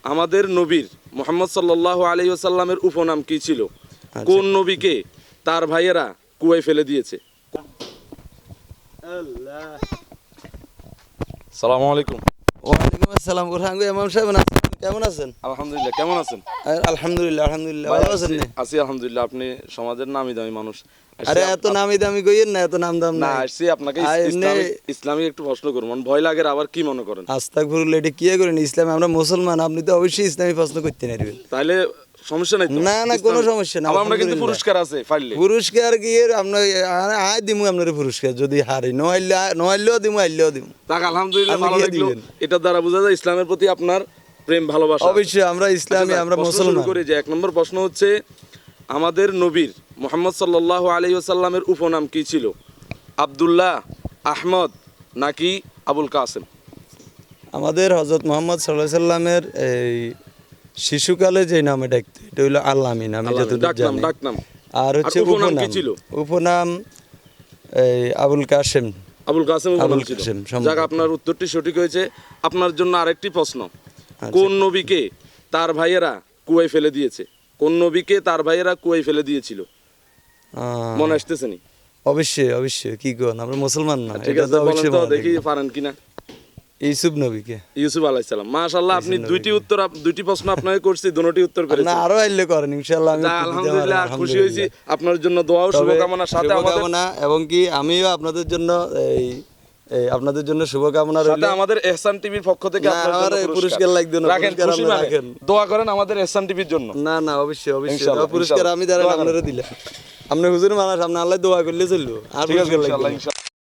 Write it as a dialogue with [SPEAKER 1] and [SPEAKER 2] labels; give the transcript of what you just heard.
[SPEAKER 1] আমাদের নবীর মুহাম্মদ সাল্লাল্লাহু আলাইহি ওয়াসাল্লামের উপনাম কি ছিল? কোন নবীকে তার ভাইয়েরা কুয়ায় ফেলে দিয়েছে? আসসালামু আলাইকুম।
[SPEAKER 2] ওয়ালাইকুম আসসালাম। ইমাম সাহেব কেমন আছেন?
[SPEAKER 1] আলহামদুলিল্লাহ, কেমন আছেন?
[SPEAKER 2] আলহামদুলিল্লাহ ভালো আছেন?
[SPEAKER 1] আছি আলহামদুলিল্লাহ। আপনি সমাজের নামি দামি মানুষ।
[SPEAKER 2] আরে এত নামি দামি কইেন না, এত নাম দাম
[SPEAKER 1] না,
[SPEAKER 2] না।
[SPEAKER 1] আসছি আপনাকে ইসলামিক একটু প্রশ্ন করব, ভয় লাগে আবার কি মনে করেন?
[SPEAKER 2] আস্তাগফিরুল্লাহ, এটা কি করেন? ইসলামে আমরা মুসলমান, আপনি তো অবশ্যই ইসলামী প্রশ্ন করতে পারবেন।
[SPEAKER 1] তাইলে সমস্যা নাই তো?
[SPEAKER 2] না না, কোনো সমস্যা না।
[SPEAKER 1] আমরা কিন্তু পুরস্কার আছে ফাইলে।
[SPEAKER 2] পুরস্কার কি আপনার আয় দিমু আপনার পুরস্কার, যদি হারি নহাইলেও দিমু, হাইলেও দিমু।
[SPEAKER 1] তাক আলহামদুলিল্লাহ, ভালো লাগলো। এটা দ্বারা বোঝা যায় ইসলামের প্রতি আপনার প্রেম ভালোবাসা।
[SPEAKER 2] অবশ্যই আমরা ইসলামী, আমরা মুসলমান।
[SPEAKER 1] করে যে 1 নম্বর প্রশ্ন হচ্ছে, আমাদের নবীর মুহাম্মদ সাল্লাল্লাহু আলাইহি ওয়াসাল্লামের উপনাম কি ছিল? আব্দুল্লাহ, আহমদ নাকি আবুল কাসেম?
[SPEAKER 2] আমাদের হযরত মুহাম্মদ সাল্লাল্লাহু আলাইহি সাল্লামের এই শিশুকালে যে নামে ডাকতো এটা হলো আল-আমিন, আমি যতটুকু জানি।
[SPEAKER 1] ডাকনাম।
[SPEAKER 2] আর হচ্ছে
[SPEAKER 1] উপনাম কি ছিল?
[SPEAKER 2] উপনাম এই আবুল কাসেম।
[SPEAKER 1] আবুল কাসেম উপনাম ছিল। যাক, আপনার উত্তরটি সঠিক হয়েছে। আপনার জন্য আরেকটি প্রশ্ন। কোন নবীকে তার ভাইয়েরা কুয়ায় ফেলে দিয়েছে? কোন নবীকে তার ভাইয়েরা কুয়ায় ফেলে দিয়েছিল? মনে আসতেছে নি?
[SPEAKER 2] অবশ্যই অবশ্যই, কি কোন, আমরা মুসলমান না?
[SPEAKER 1] ঠিক আছে, বলেন তো দেখি পারেন কিনা।
[SPEAKER 2] ইউসুফ নবীকে।
[SPEAKER 1] ইউসুফ আলাইহিস সালাম। মাশাআল্লাহ, আপনি দুইটি প্রশ্ন আপনাকে করছি, দুটোটি উত্তর পেরেছেন।
[SPEAKER 2] না, আরো আইলে করেন ইনশাআল্লাহ। আমি
[SPEAKER 1] আলহামদুলিল্লাহ, খুশি হয়েছি। আপনার জন্য দোয়া ও শুভকামনা সাথে আমাদের,
[SPEAKER 2] এবং কি আমিও আপনাদের জন্য আপনাদের জন্য শুভকামনা রইল।
[SPEAKER 1] সাথে আমাদের এহসান টিভির পক্ষ থেকে আপনাদের জন্য
[SPEAKER 2] পুরস্কার লাগবে না।
[SPEAKER 1] রাখেন, দোয়া করেন আমাদের এহসান টিভির জন্য।
[SPEAKER 2] না না, অবশ্যই অবশ্যই পুরস্কার আমি আপনারা দিলাম। আপনি হুজুর মানুষ, আপনি আল্লাহ দোয়া করলে চললো। আর পুরস্কার লাগবে।